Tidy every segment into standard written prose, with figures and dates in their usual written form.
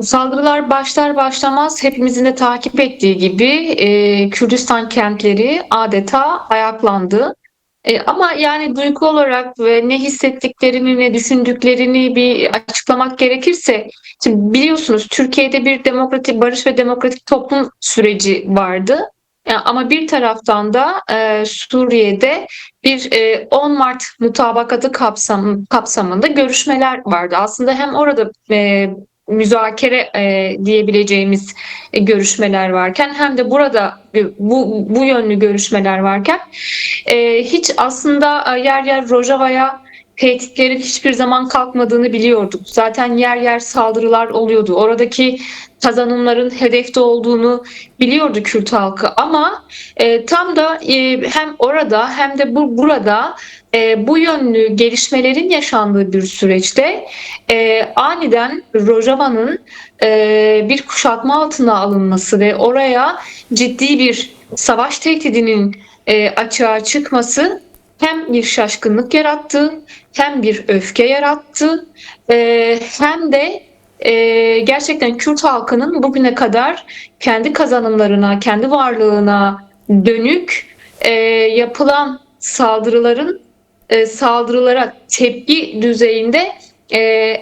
Saldırılar başlar başlamaz hepimizin de takip ettiği gibi Kürdistan kentleri adeta ayaklandı. Ama yani duygu olarak ve ne hissettiklerini ne düşündüklerini bir açıklamak gerekirse, şimdi biliyorsunuz Türkiye'de bir demokratik barış ve demokratik toplum süreci vardı. Ama bir taraftan da Suriye'de bir 10 Mart mutabakatı kapsamında görüşmeler vardı. Aslında hem orada müzakere diyebileceğimiz görüşmeler varken hem de burada bu yönlü görüşmeler varken hiç aslında yer yer Rojava'ya tehditlerin hiçbir zaman kalkmadığını biliyorduk. Zaten yer yer saldırılar oluyordu. Oradaki kazanımların hedefte olduğunu biliyordu Kürt halkı. Ama tam da hem orada hem de burada bu yönlü gelişmelerin yaşandığı bir süreçte aniden Rojava'nın bir kuşatma altına alınması ve oraya ciddi bir savaş tehdidinin açığa çıkması hem bir şaşkınlık yarattı, hem bir öfke yarattı, hem de gerçekten Kürt halkının bugüne kadar kendi kazanımlarına, kendi varlığına dönük yapılan saldırılara tepki düzeyinde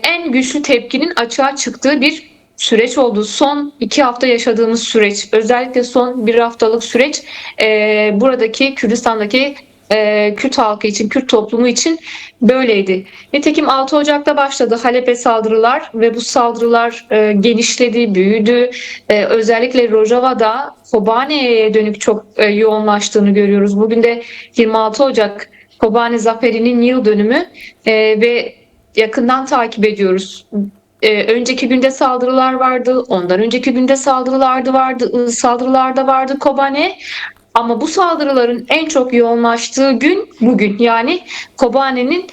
en güçlü tepkinin açığa çıktığı bir süreç oldu. Son 2 hafta yaşadığımız süreç, özellikle son 1 haftalık süreç buradaki Kürdistan'daki Kürt halkı için, Kürt toplumu için böyleydi. Nitekim 6 Ocak'ta başladı Halep'e saldırılar ve bu saldırılar genişledi, büyüdü. Özellikle Rojava'da Kobane'ye dönük çok yoğunlaştığını görüyoruz. Bugün de 26 Ocak Kobane Zaferi'nin yıl dönümü ve yakından takip ediyoruz. Önceki günde saldırılar vardı, ondan önceki günde saldırılar da vardı Kobane. Ama bu saldırıların en çok yoğunlaştığı gün bugün. Yani Kobane'nin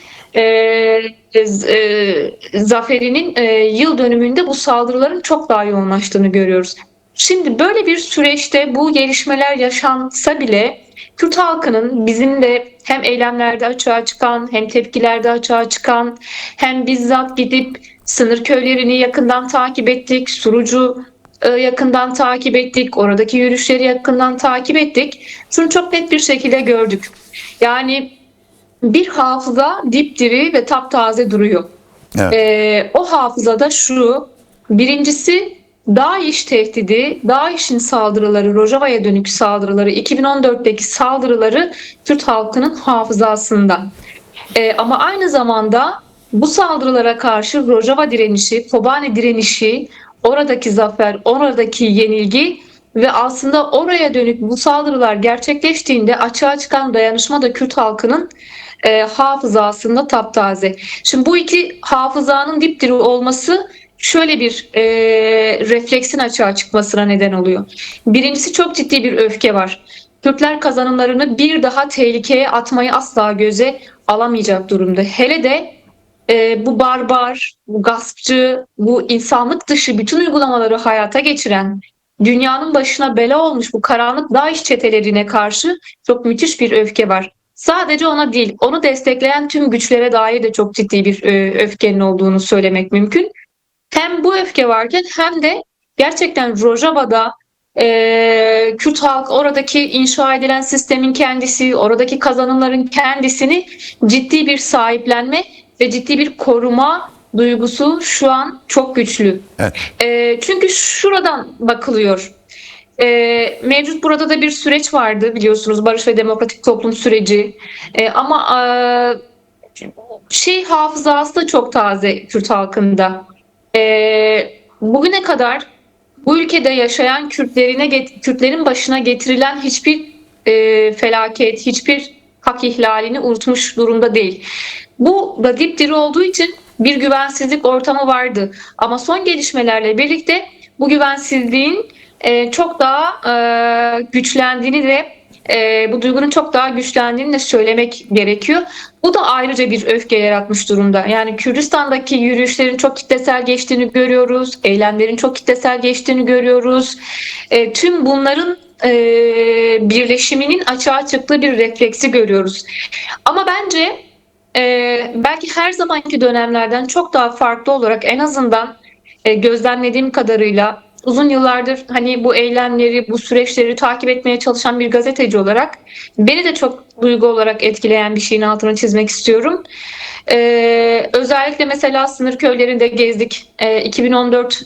zaferinin yıl dönümünde bu saldırıların çok daha yoğunlaştığını görüyoruz. Şimdi böyle bir süreçte bu gelişmeler yaşansa bile Kürt halkının bizim de hem eylemlerde açığa çıkan hem tepkilerde açığa çıkan hem bizzat gidip sınır köylerini yakından takip ettik. Surucu yakından takip ettik. Oradaki yürüyüşleri yakından takip ettik. Şunu çok net bir şekilde gördük. Yani bir hafıza dipdiri ve taptaze duruyor. Evet. O hafızada şu: birincisi DAEŞ tehdidi, DAEŞ'in saldırıları, Rojava'ya dönük saldırıları, 2014'teki saldırıları Kürt halkının hafızasında. Ama aynı zamanda bu saldırılara karşı Rojava direnişi, Kobane direnişi, oradaki zafer, oradaki yenilgi ve aslında oraya dönük bu saldırılar gerçekleştiğinde açığa çıkan dayanışma da Kürt halkının hafızasında taptaze. Şimdi bu iki hafızanın dipdiri olması şöyle bir refleksin açığa çıkmasına neden oluyor. Birincisi, çok ciddi bir öfke var. Kürtler kazanımlarını bir daha tehlikeye atmayı asla göze alamayacak durumda. Hele de bu barbar, bu gaspçı, bu insanlık dışı bütün uygulamaları hayata geçiren, dünyanın başına bela olmuş bu karanlık DAEŞ çetelerine karşı çok müthiş bir öfke var. Sadece ona değil, onu destekleyen tüm güçlere dair de çok ciddi bir öfkenin olduğunu söylemek mümkün. Hem bu öfke varken hem de gerçekten Rojava'da Kürt halk oradaki inşa edilen sistemin kendisi, oradaki kazanımların kendisini ciddi bir sahiplenme ve ciddi bir koruma duygusu şu an çok güçlü. Evet. Çünkü şuradan bakılıyor. Mevcut burada da bir süreç vardı, biliyorsunuz, barış ve demokratik toplum süreci. Ama hafızası da çok taze Kürt halkında. Bugüne kadar bu ülkede yaşayan Kürtlerin başına getirilen hiçbir felaket, hiçbir hak ihlalini unutmuş durumda değil. Bu da dipdiri olduğu için bir güvensizlik ortamı vardı. Ama son gelişmelerle birlikte bu güvensizliğin çok daha güçlendiğini ve bu duygunun çok daha güçlendiğini de söylemek gerekiyor. Bu da ayrıca bir öfke yaratmış durumda. Yani Kürdistan'daki yürüyüşlerin çok kitlesel geçtiğini görüyoruz. Eylemlerin çok kitlesel geçtiğini görüyoruz. Tüm bunların birleşiminin açığa çıktığı bir refleksi görüyoruz. Ama bence belki her zamanki dönemlerden çok daha farklı olarak en azından gözlemlediğim kadarıyla uzun yıllardır hani bu eylemleri, bu süreçleri takip etmeye çalışan bir gazeteci olarak beni de çok duygu olarak etkileyen bir şeyin altını çizmek istiyorum. Özellikle mesela sınır köylerinde gezdik. 2014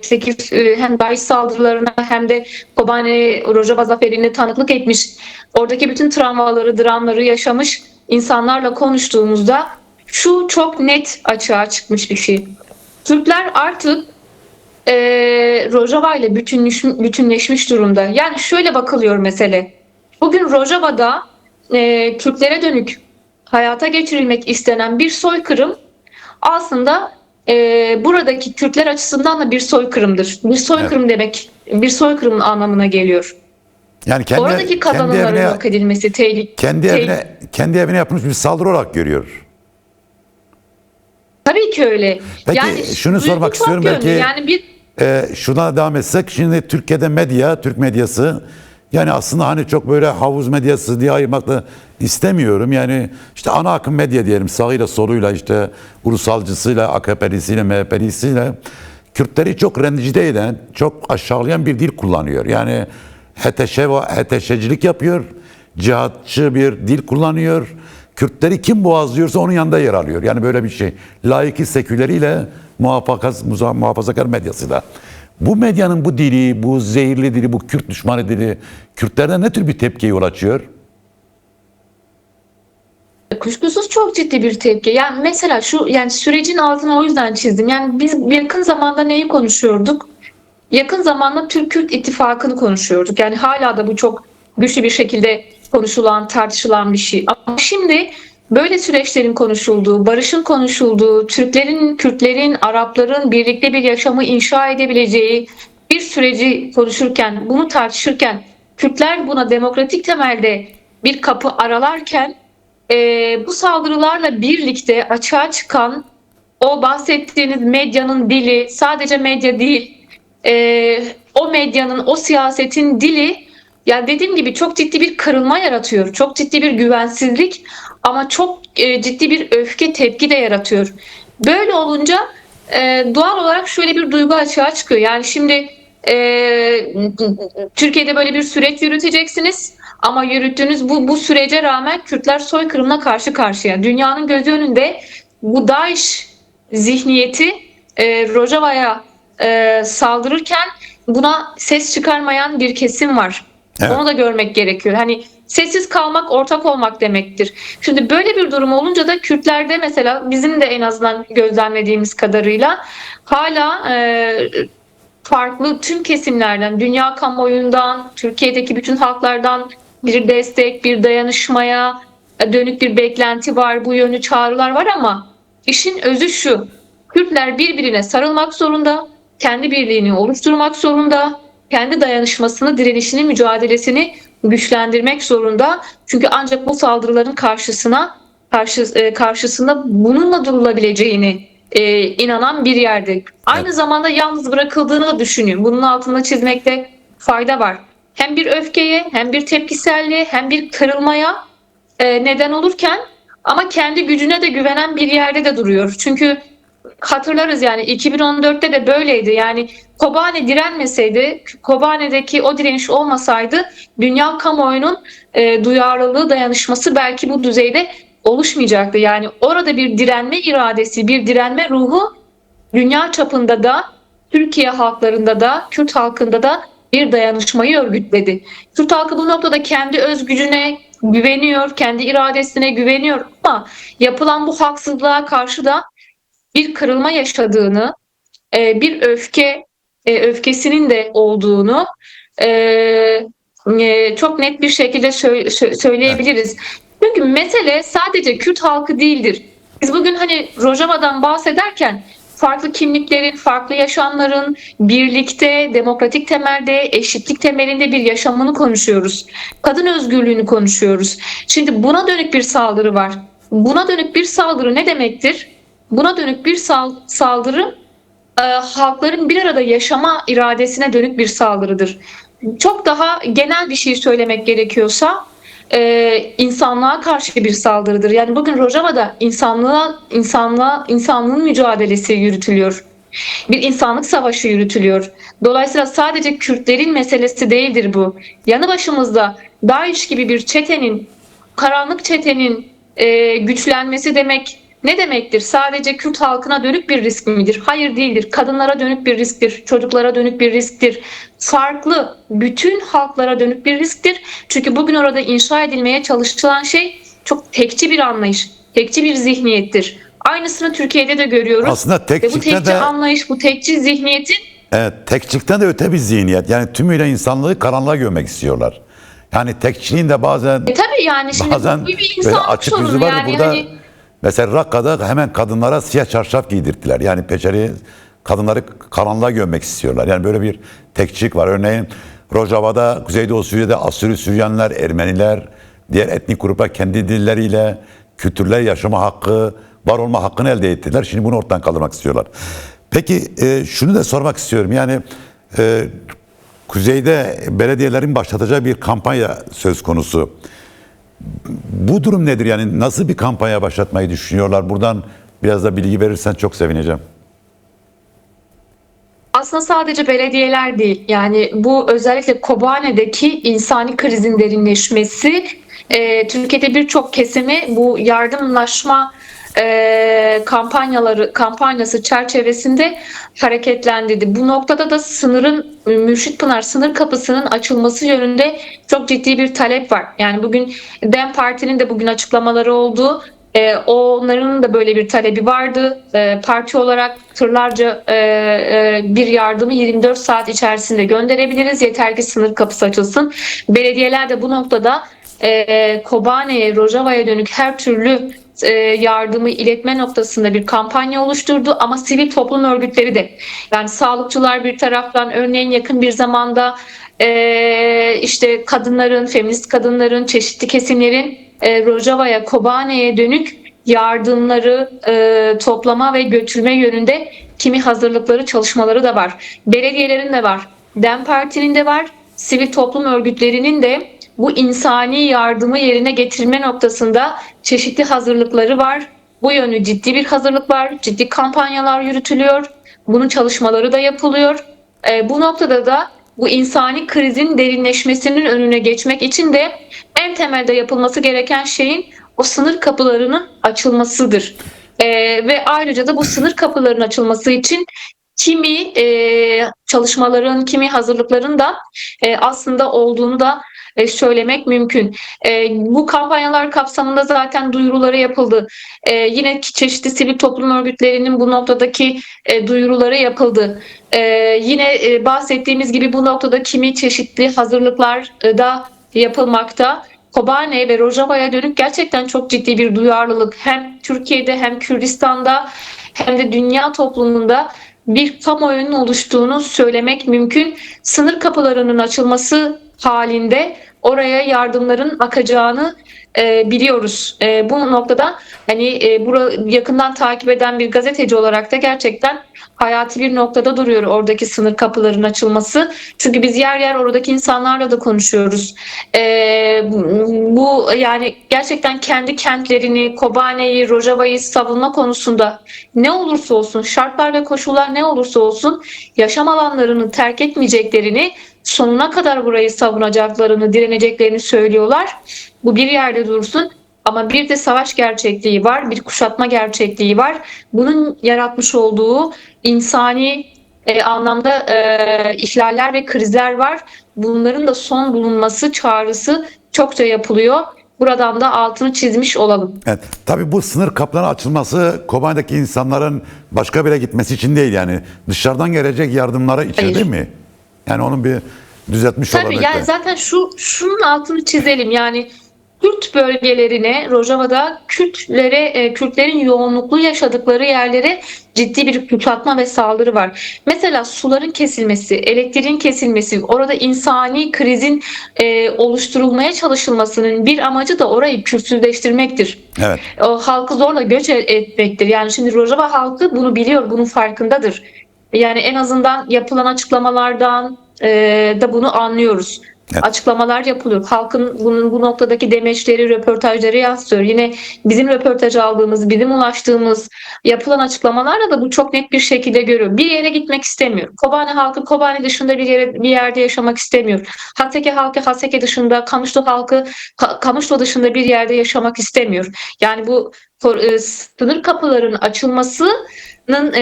8 hem DAEŞ saldırılarına hem de Kobane Rojava zaferine tanıklık etmiş. Oradaki bütün travmaları, dramları yaşamış insanlarla konuştuğumuzda şu çok net açığa çıkmış bir şey. Türkler artık Rojava ile bütünleşmiş durumda. Yani şöyle bakılıyor mesele. Bugün Rojava'da Türklere dönük hayata geçirilmek istenen bir soykırım aslında buradaki Kürtler açısından da bir soykırımdır. Bir Evet. soykırım demek bir soykırımın anlamına geliyor. Yani Oradaki kazanımların yok edilmesi kendi evine yapılmış bir saldırı olarak görüyor. tabii ki öyle. Peki Yani şunu duygu sormak çok istiyorum yönlü. belki Yani bir şuna devam etsek. Şimdi Türkiye'de Türk medyası yani aslında hani çok böyle havuz medyası diye ayırmak da istemiyorum. Yani işte ana akım medya diyelim, sağıyla soluyla, işte ulusalcısıyla, AKP'lisiyle, MHP'lisiyle Kürtleri çok rencide eden, çok aşağılayan bir dil kullanıyor. Yani HTŞ'cilik yapıyor, cihatçı bir dil kullanıyor. Kürtleri kim boğazlıyorsa onun yanında yer alıyor. Yani böyle bir şey. Laiki seküleriyle muhafazakar medyasıyla. Bu medyanın bu dili, bu zehirli dili, bu Kürt düşmanı dili Kürtlerden ne tür bir tepkiye yol açıyor? kuşkusuz çok ciddi bir tepki. Yani mesela şu yani sürecin altını o yüzden çizdim. Yani biz yakın zamanda neyi konuşuyorduk? Yakın zamanda Türk-Kürt ittifakını konuşuyorduk. Yani hala da bu çok güçlü bir şekilde konuşulan, tartışılan bir şey. Ama şimdi böyle süreçlerin konuşulduğu, barışın konuşulduğu, Türklerin, Kürtlerin, Arapların birlikte bir yaşamı inşa edebileceği bir süreci konuşurken, bunu tartışırken, Kürtler buna demokratik temelde bir kapı aralarken bu saldırılarla birlikte açığa çıkan o bahsettiğiniz medyanın dili sadece medya değil, o medyanın, o siyasetin dili yani dediğim gibi çok ciddi bir kırılma yaratıyor. Çok ciddi bir güvensizlik ama çok ciddi bir öfke tepki de yaratıyor. Böyle olunca doğal olarak şöyle bir duygu açığa çıkıyor. Yani şimdi Türkiye'de böyle bir süreç yürüteceksiniz ama yürüttüğünüz bu sürece rağmen Kürtler soykırımla karşı karşıya. Dünyanın gözü önünde bu DAEŞ zihniyeti Rojava'ya saldırırken buna ses çıkarmayan bir kesim var. Evet. Onu da görmek gerekiyor. Hani sessiz kalmak ortak olmak demektir. Şimdi böyle bir durum olunca da Kürtlerde mesela bizim de en azından gözlemlediğimiz kadarıyla hala farklı tüm kesimlerden, dünya kamuoyundan, Türkiye'deki bütün halklardan bir destek, bir dayanışmaya dönük bir beklenti var, bu yönlü çağrılar var ama işin özü şu: Kürtler birbirine sarılmak zorunda, kendi birliğini oluşturmak zorunda, kendi dayanışmasını, direnişini, mücadelesini güçlendirmek zorunda. Çünkü ancak bu saldırıların karşısında bununla durulabileceğini inanan bir yerde. Evet. Aynı zamanda yalnız bırakıldığını da düşünüyorum. Bunun altında çizmekte fayda var. Hem bir öfkeye, hem bir tepkiselliğe, hem bir kırılmaya neden olurken ama kendi gücüne de güvenen bir yerde de duruyor. Çünkü hatırlarız yani 2014'te de böyleydi. Yani Kobane direnmeseydi, Kobane'deki o direniş olmasaydı dünya kamuoyunun duyarlılığı, dayanışması belki bu düzeyde oluşmayacaktı. Yani orada bir direnme iradesi, bir direnme ruhu dünya çapında da Türkiye halklarında da Kürt halkında da bir dayanışmayı örgütledi. Kürt halkı bu noktada kendi öz gücüne güveniyor, kendi iradesine güveniyor ama yapılan bu haksızlığa karşı da bir kırılma yaşadığını, bir öfkesinin de olduğunu e, çok net bir şekilde Evet. söyleyebiliriz. Çünkü mesele sadece Kürt halkı değildir. Biz bugün hani Rojava'dan bahsederken farklı kimliklerin, farklı yaşamların birlikte, demokratik temelde, eşitlik temelinde bir yaşamını konuşuyoruz. Kadın özgürlüğünü konuşuyoruz. Şimdi buna dönük bir saldırı var. Buna dönük bir saldırı ne demektir? Buna dönük bir saldırı halkların bir arada yaşama iradesine dönük bir saldırıdır. Çok daha genel bir şey söylemek gerekiyorsa insanlığa karşı bir saldırıdır. Yani bugün Rojava'da insanlığın mücadelesi yürütülüyor. Bir insanlık savaşı yürütülüyor. Dolayısıyla sadece Kürtlerin meselesi değildir bu. Yanı başımızda DAEŞ gibi bir çetenin, karanlık çetenin güçlenmesi demek ne demektir? Sadece Kürt halkına dönük bir risk midir? Hayır, değildir. Kadınlara dönük bir risktir, çocuklara dönük bir risktir. Farklı, bütün halklara dönük bir risktir. Çünkü bugün orada inşa edilmeye çalışılan şey çok tekçi bir anlayış, tekçi bir zihniyettir. Aynısını Türkiye'de de görüyoruz. Aslında Ve bu tekçikte tekçi de anlayış, bu tekçi zihniyetin evet, tekçikten de öte bir zihniyet. Yani tümüyle insanlığı karanlığa gömmek istiyorlar. Yani tekçiliğin de bazen tabii yani şimdi bazen bu bir böyle insanlık açık yüzü sorunu var. yani Burada hani mesela Rakka'da hemen kadınlara siyah çarşaf giydirttiler. Yani peçeli kadınları karanlığa gömmek istiyorlar. Yani böyle bir tekçilik var. Örneğin Rojava'da, Kuzeydoğu Suriye'de Asuri Süryaniler, Ermeniler, diğer etnik gruplar kendi dilleriyle, kültürler yaşama hakkı, var olma hakkını elde ettiler. Şimdi bunu ortadan kaldırmak istiyorlar. Peki şunu da sormak istiyorum. Yani Kuzey'de belediyelerin başlatacağı bir kampanya söz konusu. Bu durum nedir? Yani nasıl bir kampanya başlatmayı düşünüyorlar? Buradan biraz da bilgi verirsen çok sevineceğim. aslında sadece belediyeler değil, yani bu özellikle Kobane'deki insani krizin derinleşmesi Türkiye'de birçok kesimi bu yardımlaşma kampanyası çerçevesinde hareketlendirdi. Bu noktada da sınırın Mürşitpınar sınır kapısının açılması yönünde çok ciddi bir talep var. Yani bugün DEM Parti'nin de bugün açıklamaları oldu. Onların da böyle bir talebi vardı. Parti olarak tırlarca bir yardımı 24 saat içerisinde gönderebiliriz. Yeter ki sınır kapısı açılsın. Belediyeler de bu noktada Kobane'ye, Rojava'ya dönük her türlü yardımı iletme noktasında bir kampanya oluşturdu. Ama sivil toplum örgütleri de, yani sağlıkçılar bir taraftan, örneğin yakın bir zamanda işte kadınların, feminist kadınların, çeşitli kesimlerin Rojava'ya, Kobane'ye dönük yardımları toplama ve götürme yönünde kimi hazırlıkları, çalışmaları da var. Belediyelerin de var, DEM Parti'nin de var, sivil toplum örgütlerinin de bu insani yardımı yerine getirme noktasında çeşitli hazırlıkları var. Bu yönü ciddi bir hazırlık var, ciddi kampanyalar yürütülüyor, bunun çalışmaları da yapılıyor. Bu noktada da bu insani krizin derinleşmesinin önüne geçmek için de en temelde yapılması gereken şeyin o sınır kapılarının açılmasıdır. Ve ayrıca da bu sınır kapılarının açılması için kimi çalışmaların, kimi hazırlıkların da aslında olduğunu da söylemek mümkün. Bu kampanyalar kapsamında zaten duyuruları yapıldı. Yine çeşitli sivil toplum örgütlerinin bu noktadaki duyuruları yapıldı. Yine bahsettiğimiz gibi bu noktada kimi çeşitli hazırlıklar da yapılmakta. Kobane ve Rojava'ya dönük gerçekten çok ciddi bir duyarlılık hem Türkiye'de hem Kürdistan'da hem de dünya toplumunda bir kamuoyunun oluştuğunu söylemek mümkün. Sınır kapılarının açılması halinde oraya yardımların akacağını biliyoruz. Bu noktada hani yakından takip eden bir gazeteci olarak da gerçekten hayati bir noktada duruyor oradaki sınır kapılarının açılması. Çünkü biz yer yer oradaki insanlarla da konuşuyoruz. Bu yani gerçekten kendi kentlerini, Kobane'yi, Rojava'yı savunma konusunda ne olursa olsun, şartlar ve koşullar ne olursa olsun yaşam alanlarını terk etmeyeceklerini, sonuna kadar burayı savunacaklarını, direneceklerini söylüyorlar. Bu bir yerde dursun. Ama bir de savaş gerçekliği var, bir kuşatma gerçekliği var. Bunun yaratmış olduğu insani anlamda ihlaller ve krizler var. Bunların da son bulunması çağrısı çokça yapılıyor. Buradan da altını çizmiş olalım. Evet, tabii bu sınır kapılarının açılması Kobane'deki insanların başka bir yere gitmesi için değil, yani dışarıdan gelecek yardımlara içeride Hayır. mi? Yani onun bir düzeltmiş Tabii olarak yani da. zaten şunun altını çizelim. Yani Kürt bölgelerine, Rojava'da Kürtlerin yoğunluklu yaşadıkları yerlere ciddi bir kuşatma ve saldırı var. Mesela suların kesilmesi, elektriğin kesilmesi, orada insani krizin oluşturulmaya çalışılmasının bir amacı da orayı Kürtsüzleştirmektir. Evet. O halkı zorla göç etmektir. Yani şimdi Rojava halkı bunu biliyor, bunun farkındadır. Yani en azından yapılan açıklamalardan da bunu anlıyoruz. Evet. Açıklamalar yapılıyor. Halkın bunun bu noktadaki demeçleri, röportajları yansıtıyor. Yine bizim röportaj aldığımız, bizim ulaştığımız yapılan açıklamalarla da bu çok net bir şekilde görüyor. Bir yere gitmek istemiyor. Kobane halkı Kobane dışında bir yerde yaşamak istemiyor. Haseke halkı Haseke dışında, Kamışlı halkı Kamışlı dışında bir yerde yaşamak istemiyor. Yani bu sınır kapılarının açılmasının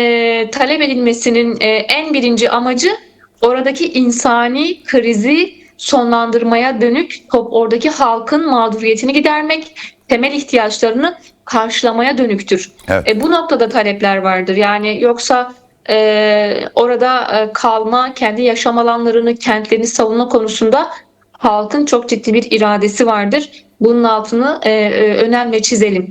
talep edilmesinin en birinci amacı oradaki insani krizi sonlandırmaya dönük, oradaki halkın mağduriyetini gidermek, temel ihtiyaçlarını karşılamaya dönüktür. Evet. Bu noktada talepler vardır. Yani yoksa orada kalma, kendi yaşam alanlarını, kentlerini savunma konusunda halkın çok ciddi bir iradesi vardır. Bunun altını önemli çizelim.